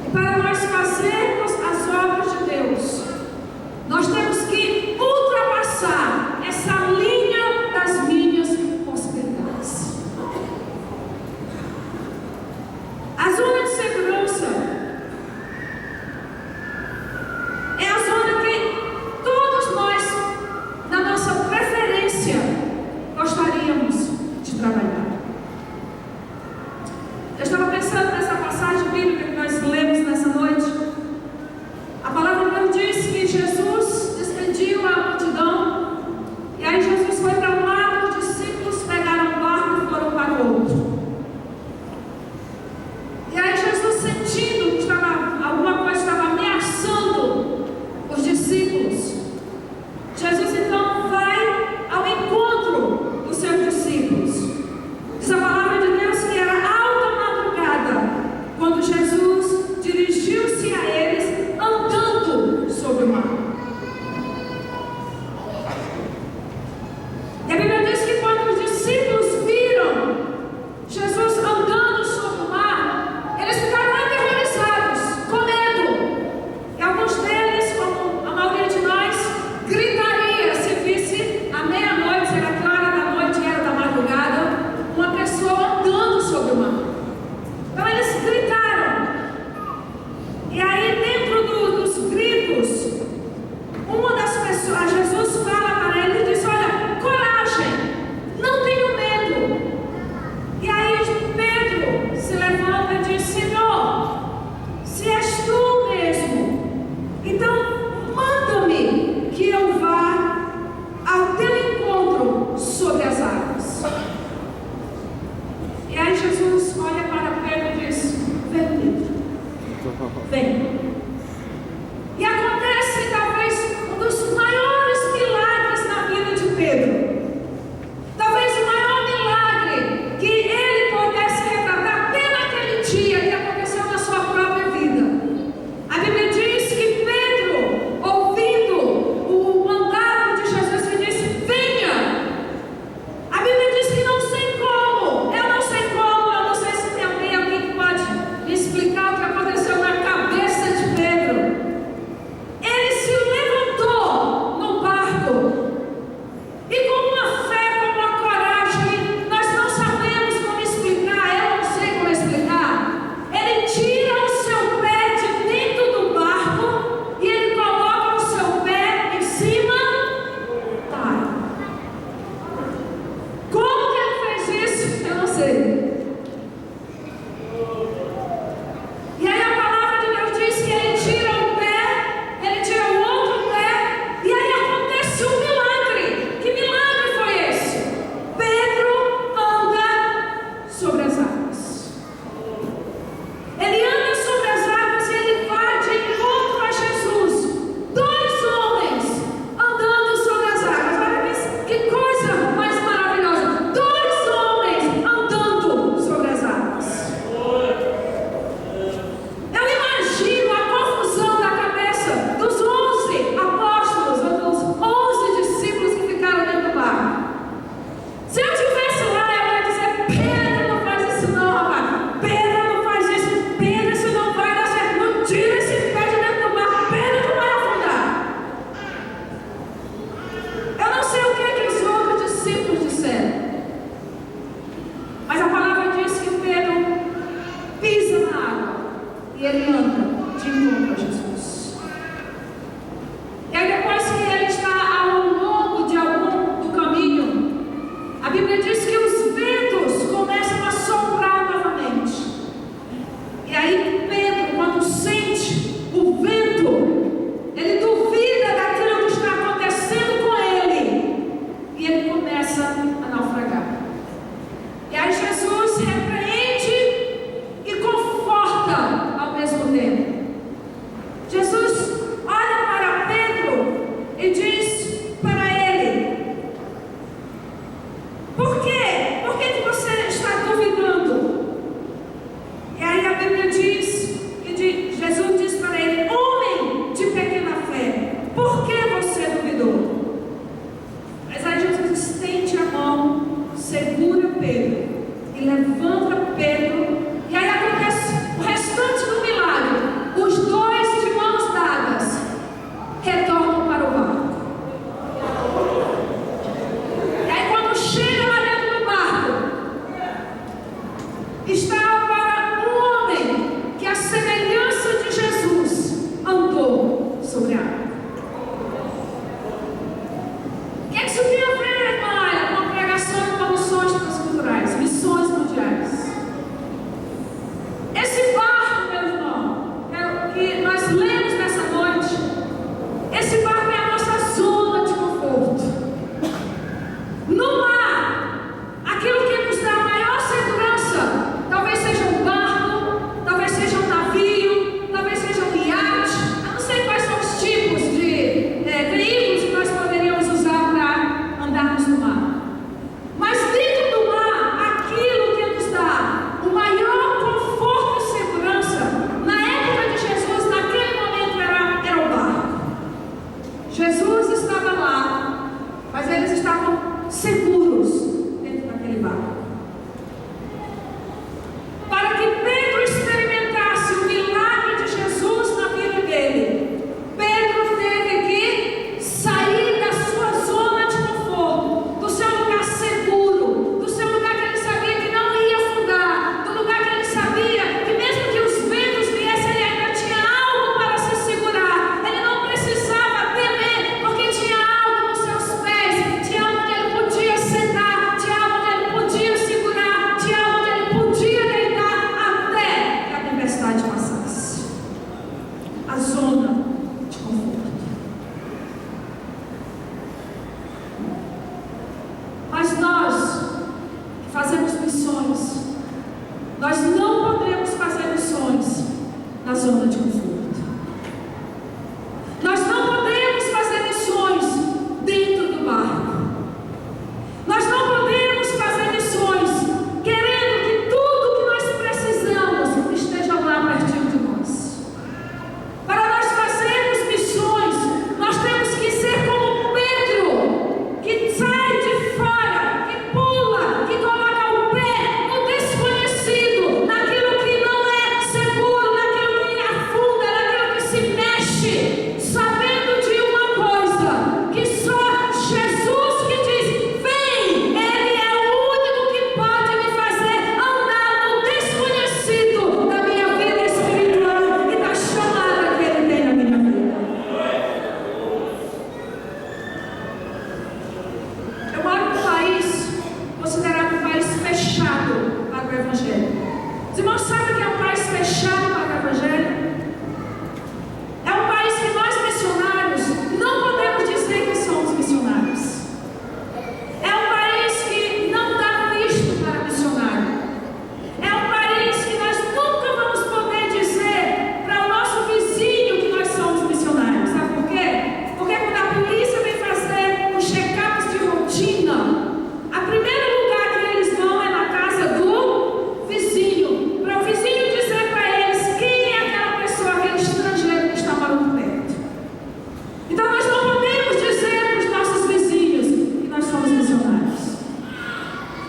E para nós fazermos as obras de Deus, nós temos que ultrapassar essa linha das minhas possibilidades. A zona de segurança é a zona que todos nós, na nossa preferência, gostaríamos de trabalhar. Eu estava pensando nessa passagem bíblica que nós lemos nessa noite. A palavra de Deus diz que Jesus despediu a multidão, e aí Jesus foi para um lado, os discípulos pegaram o barco e foram para o outro. E aí Jesus, sentindo que alguma coisa estava ameaçando os discípulos, Jesus então vai ao encontro dos seus discípulos. Diz a palavra de Deus que era alta madrugada quando Jesus dirigiu-se a eles andando sobre o mar. E a Bíblia diz que quando os discípulos viram Jesus andando sobre o mar, eles ficaram aterrorizados, com medo. E alguns deles, como a maioria de nós, gritaria se visse à meia-noite, era clara da noite, era da madrugada, uma pessoa andando sobre o mar. Então eles gritaram. E aí, dentro dos gritos, uma das pessoas, Jesus fala para ele e diz: olha, coragem, não tenho medo. E aí Pedro se levanta e diz: Senhor, se és tu mesmo, então manda-me que eu vá ao teu encontro sobre as águas. E aí Jesus olha para Pedro e diz: vem, Pedro, vem. E acontece talvez um dos maiores milagres na vida de Pedro. Talvez o maior milagre que ele pudesse retratar até naquele dia que aconteceu na sua própria vida. A Bíblia diz que Pedro, ouvindo o mandato de Jesus, que disse: venha. A Bíblia diz que não sei como, eu não sei como, eu não sei se tem alguém que pode me explicar o que aconteceu na cabeça de Pedro. Ele se levantou no barco e com uma fé, com uma coragem, nós não sabemos como explicar, eu não sei como explicar. Ele tira o seu pé de dentro do barco e ele coloca o seu pé em cima da água. Como que ele fez isso? Eu não sei. E aí a palavra de Deus diz que ele tira o pé, ele tira o outro pé, e aí acontece um milagre. Que milagre foi esse? Pedro anda sobre as águas. Ele anda sobre as águas e ele vai de encontro a Jesus. Dois homens andando sobre as águas. Olha que coisa mais maravilhosa. Dois homens andando sobre as águas. Eu imagino a confusão da cabeça dos 11 apóstolos, ou dos 11 discípulos que ficaram dentro do barco. Se eu estivesse lá, eu ia dizer: Pedro, não faz isso não, rapaz. Pedro, não faz isso. Pedro, isso não vai dar certo. Não tira esse pé de dentro do barco. Pedro, não vai afundar. Eu não sei o que os outros discípulos disseram, mas a palavra diz que Pedro pisa na água e ele anda de encontro a Jesus. E aí depois que ele está ao longo de algum do caminho, a Bíblia diz que os ventos começam a soprar novamente. E aí Pedro, quando sente o vento, ele duvida daquilo que está acontecendo com ele, e ele começa a naufragar. E aí Jesus repreende e conforta ao mesmo tempo. zona de conforto. Nós não podemos fazer missões dentro do barco. Nós não podemos fazer missões querendo que tudo que nós precisamos esteja lá pertinho de nós. Para nós fazermos missões, nós temos que ser como Pedro, que sai de fora, que pula, que coloca o pé no desconhecido, naquilo que não é seguro, naquilo que afunda, naquilo que se mexe, sabendo de uma coisa, que só Jesus que diz, vem, Ele é o único que pode me fazer andar no desconhecido da minha vida espiritual e da chamada que Ele tem na minha vida. Eu moro num país considerado um país fechado para o Evangelho. Os irmãos sabem que é um país fechado para o Evangelho? É um país que nós missionários não podemos dizer que somos missionários. É um país que não dá visto para missionário. É um país que nós nunca vamos poder dizer para o nosso vizinho que nós somos missionários. Sabe por quê? Porque quando a polícia vem fazer os check-ups de rotina, a primeiro lugar que eles vão é na casa do vizinho, para o vizinho dizer para eles quem é aquela pessoa, aquele estrangeiro que está morando perto. Então nós não podemos dizer para os nossos vizinhos que nós somos missionários.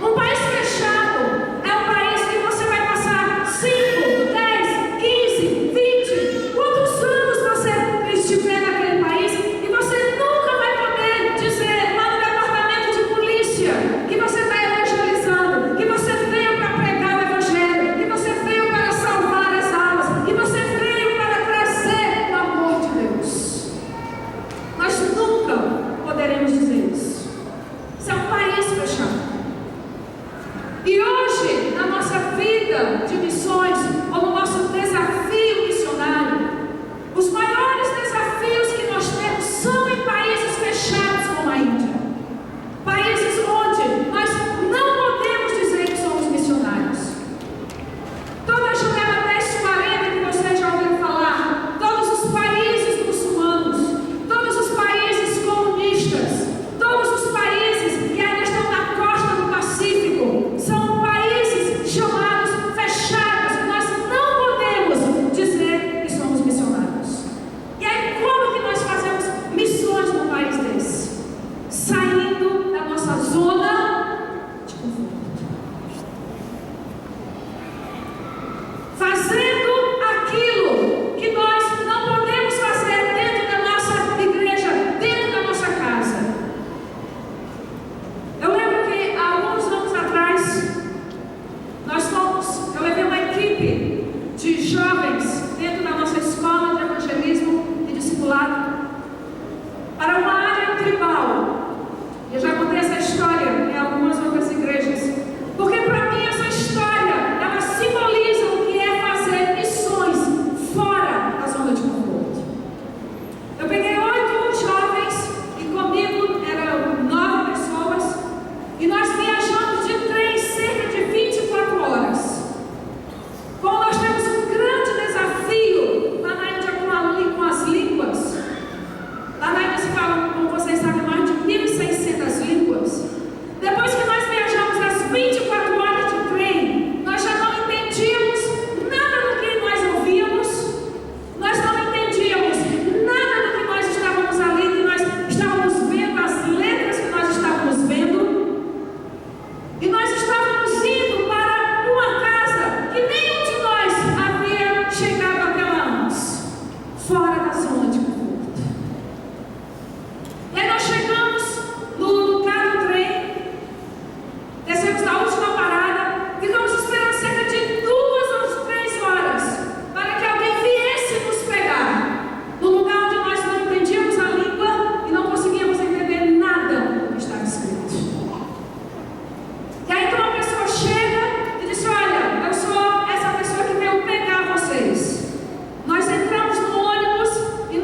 Um país fechado é um país que você vai passar 5, 10, 15, 20, quantos anos você estiver naquele país, e você nunca vai poder dizer lá no departamento de polícia que você está evangelizando, que você veio para pregar o Evangelho, que você veio para salvar as almas, que você veio para trazer o amor de Deus. Nós nunca poderemos dizer isso. Isso é um país fechado. E hoje, na nossa vida de missões, ou no nosso desafio missionário, os maiores desafios que nós temos são em países fechados como a Índia. Países onde nós não podemos dizer que somos missionários. Toda a janela 1040 que você já ouviu falar, todos os países muçulmanos, todos os países comunistas, todos os países que ainda estão na costa do Pacífico, são países chamados fechados, que nós não podemos dizer que somos missionários. E aí, como que nós fazemos missões num país desse? Saindo da nossa zona de conforto. Fazendo aquilo que nós não podemos fazer dentro da nossa igreja, dentro da nossa casa. Eu lembro que há alguns anos atrás, eu levei uma equipe de jovens dentro da nossa escola de evangelismo e discipulado para uma área tribal. Eu já contei essa história em algumas outras igrejas, porque para mim essa história, ela simboliza o que é fazer missões fora da zona de conforto. Eu peguei 8 jovens e comigo eram 9 pessoas, e nós viajamos de trem cerca de 24 horas. Como nós temos um grande desafio lá na Índia com as línguas. Lá na Índia se fala, como vocês sabem, mais de 1.600 línguas. Depois que nós viajamos as 24 horas de trem, nós já não entendíamos nada do que nós ouvíamos, nós não entendíamos nada do que nós estávamos ali, que nós estávamos vendo, as letras que nós estávamos vendo, e nós estávamos indo para uma casa que nenhum de nós havia chegado até lá antes, fora da zona de conforto. E aí nós chegamos no lugar do trem, descemos na última parada, ficamos esperando cerca de 2 ou 3 horas para que alguém viesse nos pegar, no lugar onde nós não entendíamos a língua e não conseguíamos entender nada do que estava escrito. E aí então uma pessoa chega e diz: olha, eu sou essa pessoa que veio pegar vocês. Nós entramos no ônibus e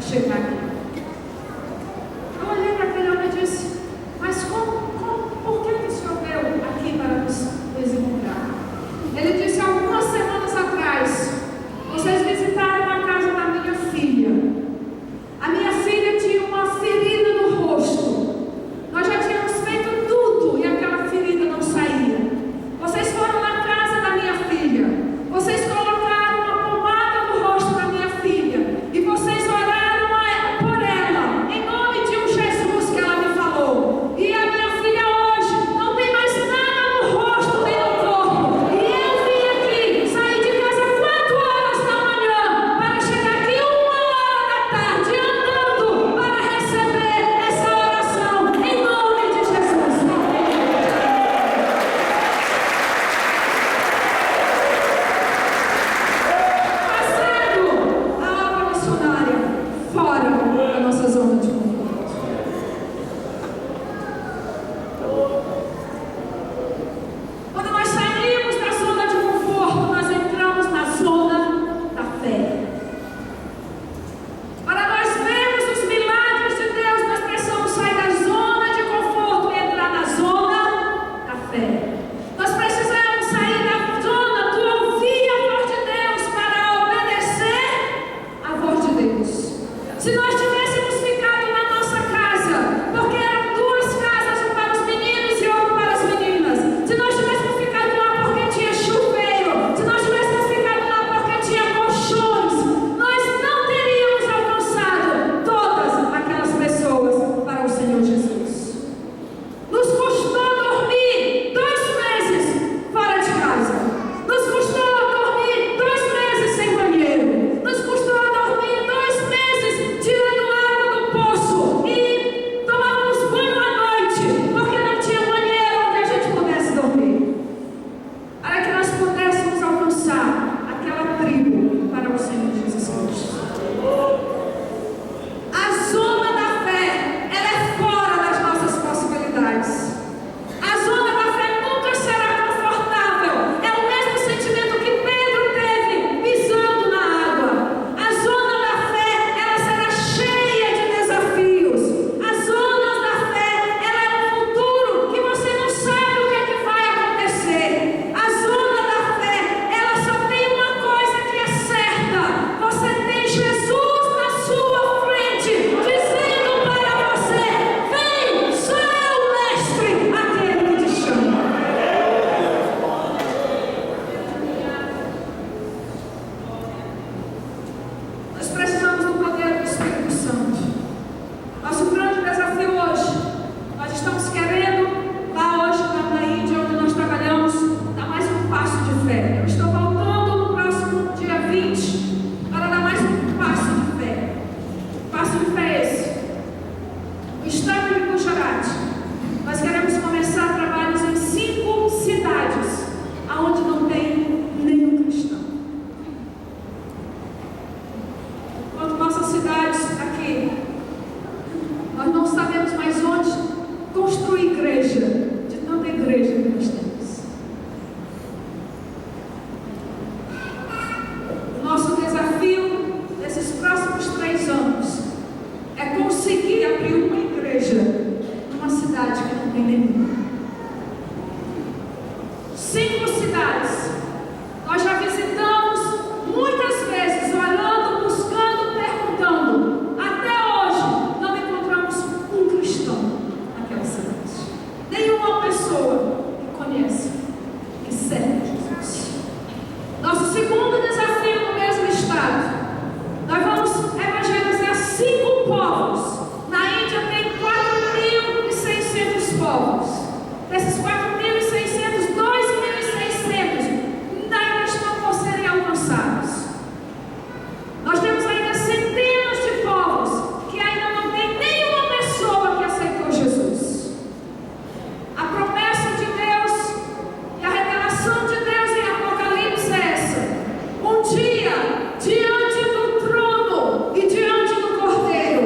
chegar aqui. Eu olhei para aquele homem e disse: mas por que o senhor veio aqui para nos encontrar? Ele disse: algumas semanas atrás, vocês visitaram a casa da minha filha. A minha filha tinha uma ferida no rosto. Nós já tínhamos feito tudo e aquela ferida não saía. Vocês foram na casa da minha filha. Vocês colocaram uma pomada no rosto da minha filha. E vocês oraram por ela, em nome de um Jesus que ela me falou. E a minha filha hoje não tem mais nada no rosto nem no corpo. E eu vim aqui, saí de casa 4 horas da manhã para chegar aqui 1 hora da tarde, andando para receber essa oração, em nome de Jesus. Fazendo a obra missionária fora da nossa zona de conforto. Quando nós saímos da zona de conforto, nós entramos na zona da fé. Para nós vermos os milagres de Deus, nós precisamos sair da zona de conforto e entrar na zona da fé. Nós precisamos sair da zona do ouvir a voz de Deus para obedecer a voz de Deus. Se nós tivéssemos ficado na nossa casa, porque eram 2 casas, uma para os meninos e outra para as meninas. Se nós tivéssemos ficado lá porque tinha chuveiro, se nós tivéssemos ficado lá porque tinha colchões, nós não teríamos alcançado todas aquelas pessoas para o Senhor Jesus. Nos custou dormir 2 meses fora de casa. Nos custou dormir 2 meses sem banheiro. Nos custou dormir 2 meses tirando água do poço e tomávamos banho à noite, porque não tinha banheiro onde a gente pudesse dormir. Para que nós pudéssemos alcançar aquela tribo para o Senhor Jesus Cristo. A zona da fé, ela é fora das nossas possibilidades. A zona da fé nunca será confortável. É o mesmo sentimento que Pedro teve pisando na água. A zona da fé, ela será cheia de desafios. A zona da fé, ela é um futuro que você não sabe o que é que vai acontecer. A zona da fé, ela só tem uma coisa que é certa. Você tem Jesus na sua frente, dizendo para você: vem, sou eu, mestre, aquele que te chama. Nós precisamos do poder do Espírito Santo. Nosso grande desafio hoje, nós estamos querendo, lá hoje na Índia, onde nós trabalhamos, dar mais um passo de fé. Eu estou voltando no próximo dia 20 para dar mais um passo de fé. Passo de fé é esse. No estado de Gujarat, nós queremos começar trabalhos em 5 cidades, aonde não tem nenhum cristão. Enquanto nossas cidades aqui, nós não sabemos mais onde construir igreja, de tanta igreja que nós temos. O nosso desafio nesses próximos 3 anos é conseguir abrir uma igreja numa cidade que não tem nenhuma. 5 cidades. Nós já visitamos muitas vezes, olhando, buscando, perguntando. Até hoje não encontramos um cristão naquela cidade. Nenhuma pessoa que conhece, que serve Jesus. Nosso segundo desafio no mesmo estado. Nós vamos evangelizar 5 povos. Na Índia tem 4.600 povos. Desses 4.600, 2.600 ainda estão por serem alcançados. Nós temos ainda centenas de povos que ainda não tem nenhuma pessoa que aceitou Jesus. A promessa de Deus e a revelação de Deus em Apocalipse é essa: um dia, diante do trono e diante do Cordeiro,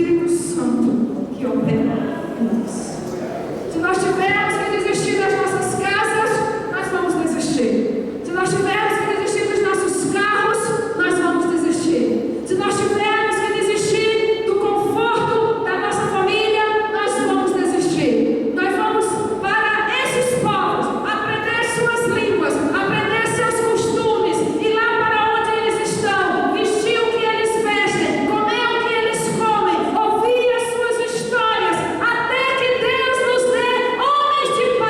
Espírito Santo que opera em nós. Se nós tivermos que desistir das nossas casas, nós vamos desistir. Se nós tivermos que desistir dos nossos carros, nós vamos desistir. Se nós tivermos que desistir do conforto da nossa família, nós vamos desistir. Nós vamos para esses povos, aprender suas línguas, aprender seus costumes, ir lá para onde eles estão, vestir o que eles vestem, comer o que eles comem, ouvir as suas histórias, até que Deus nos dê homens de paz.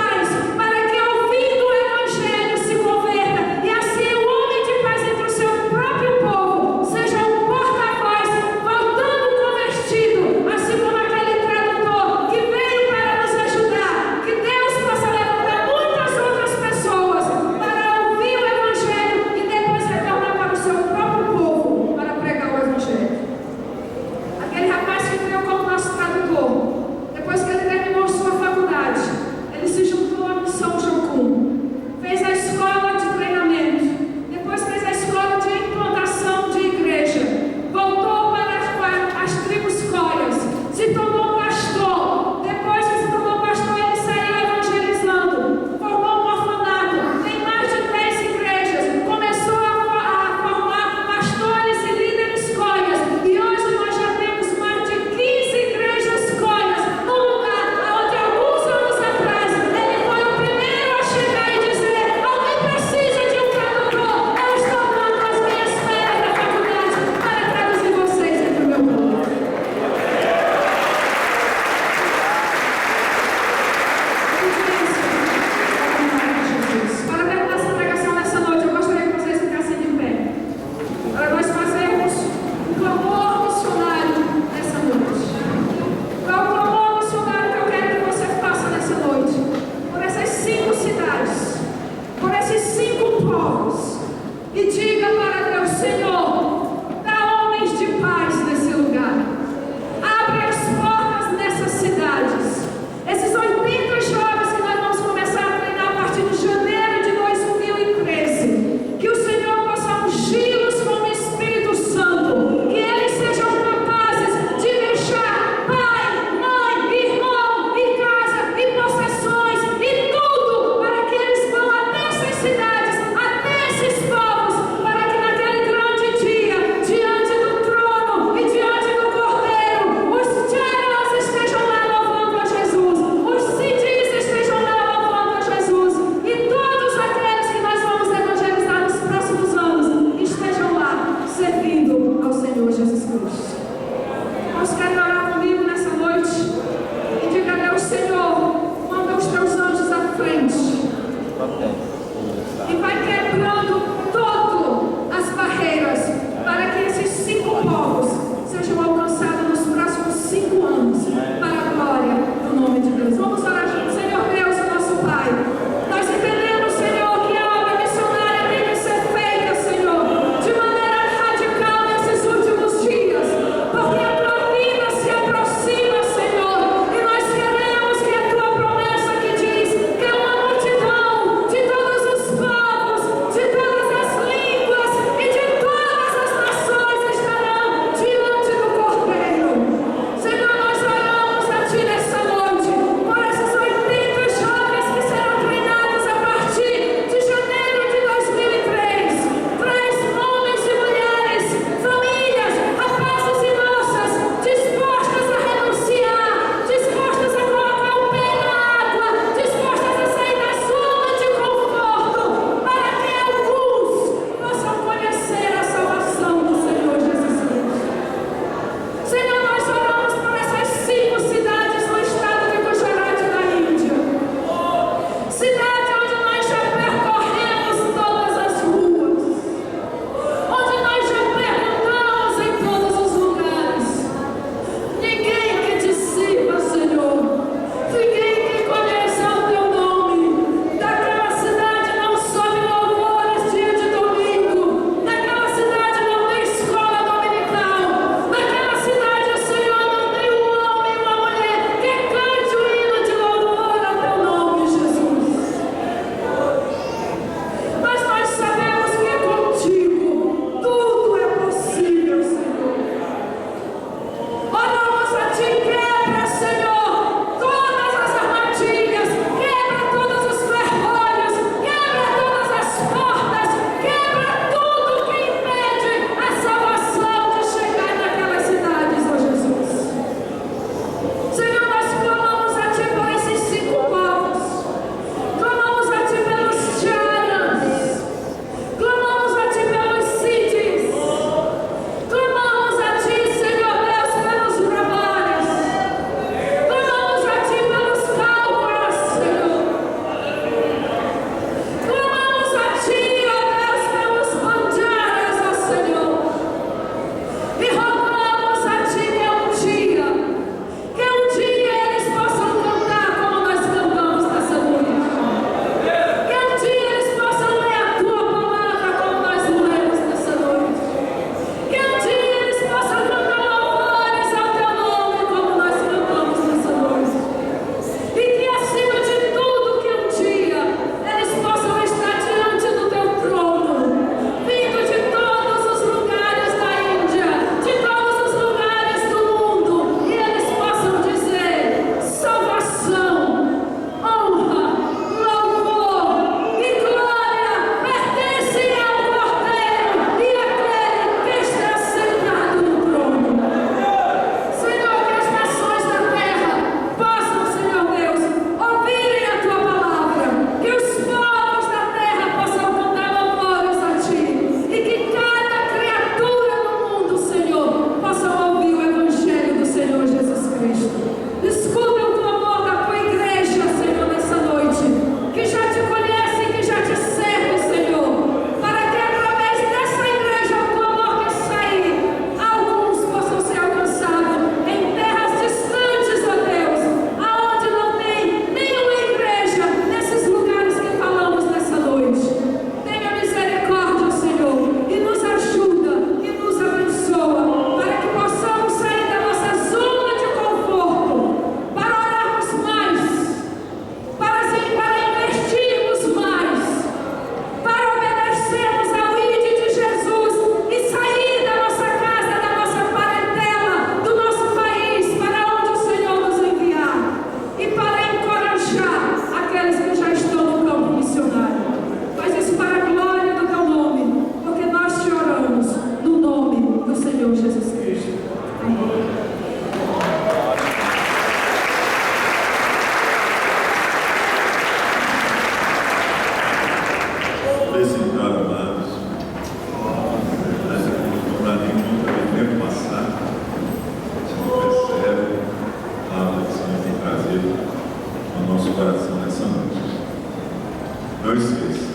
Não esqueça.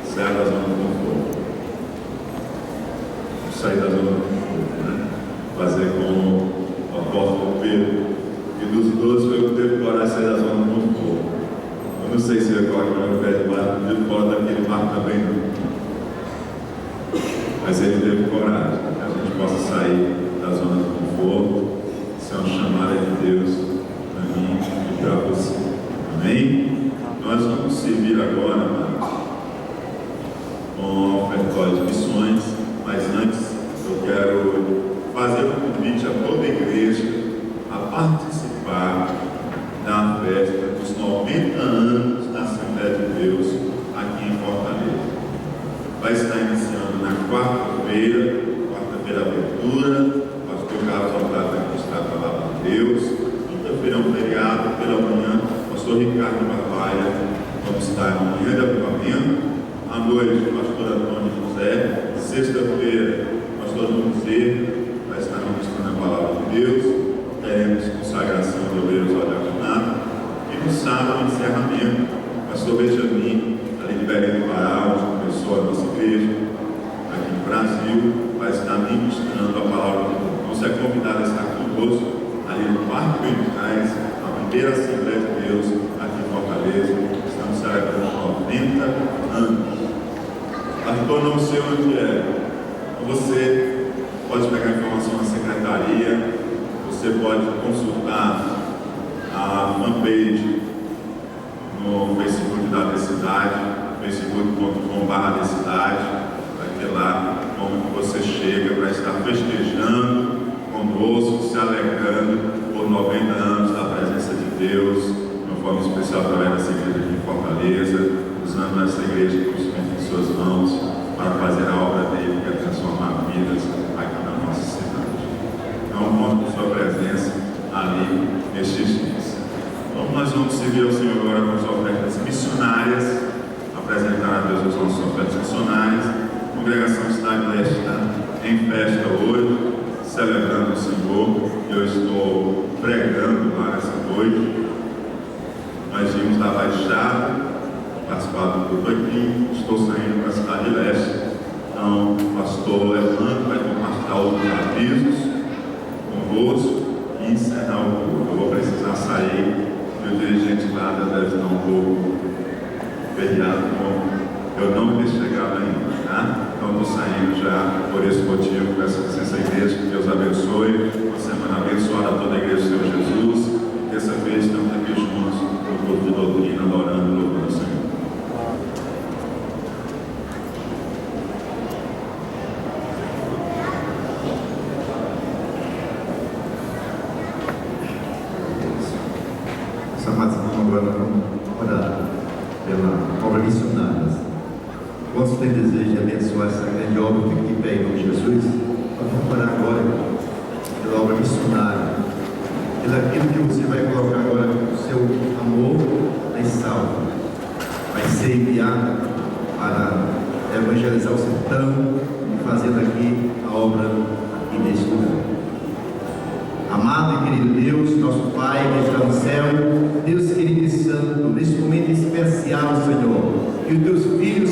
Sair da zona do conforto. Sair da zona do conforto, né? Fazer como o apóstolo Pedro, que dos 12 foi o que teve coragem de sair da zona do conforto. Eu não sei se eu corre no pé de barco, de fora daquele barco também não. Mas ele teve coragem, que a gente possa sair da zona do conforto. Isso é uma chamada de Deus para mim e para você. Amém? Nós vamos servir agora, amados, com o ofertório de missões, mas antes eu quero fazer um convite a toda a igreja a participar da festa dos 90 anos da Assembleia de Deus aqui em Fortaleza. Vai estar iniciando na quarta-feira abertura, o pastor Carlos Alcântara que está a palavra de Deus. Quinta-feira é um feriado, pela manhã, o pastor Ricardo Barbaia, vamos estar na manhã de avivamento. À noite, o pastor Antônio José. Sexta-feira, o pastor Nunes vai estar ministrando a palavra de Deus. Teremos consagração de obreiros ao diaconato. E no sábado, encerramento, o pastor Benjamin, ali de Belém do Pará, onde começou a nossa igreja, aqui no Brasil, vai estar ministrando a palavra de Deus. Então, você é convidado a estar conosco ali no Parque Benticais, a primeira Assembleia de Deus aqui em Fortaleza. Estamos celebrando 90 anos. Pastor, não sei onde é. Você pode pegar informação na secretaria, você pode consultar a fanpage no Facebook da Decidade, facebook.com/Decidade, vai ter lá como você chega para estar festejando conosco, se alegrando por 90 anos da presença de Deus, de uma forma especial através dessa igreja aqui em Fortaleza, usando essa igreja que instrumento em suas mãos para fazer a obra dele, que é transformar vidas aqui na nossa cidade. Então, conto com sua presença ali nestes dias. Então, nós vamos servir ao Senhor agora com as ofertas missionárias, apresentar a Deus as nossas ofertas missionárias. A congregação está em festa hoje, celebrando o Senhor. Eu estou pregando lá nessa noite. Nós vimos da Baixada, participar do grupo aqui. Estou saindo para a Cidade Leste. Então, o pastor Evandro vai compartilhar outros avisos convosco e encerrar o culto. Eu vou precisar sair. O dirigente lá deve estar um pouco feriado, como eu não me deixei chegado ainda, tá? Então, estou saindo já por esse motivo. Peço licença à igreja, que Deus abençoe. Uma semana abençoada a toda a igreja do Senhor Jesus. E terça-feira estamos aqui juntos no culto de doutrina, adorando e louvando o Senhor. Agora vamos orar pela obra missionária. Quantos têm desejo de abençoar essa grande obra que aqui em nome de Jesus? Nós vamos orar agora pela obra missionária, pelo aquilo que você vai colocar agora o seu amor na salva, vai ser enviado para evangelizar o sertão e fazendo aqui a obra aqui neste lugar. Amado e querido Deus, nosso Pai que está no céu, Deus querido e santo, neste momento especial, Senhor, que os teus filhos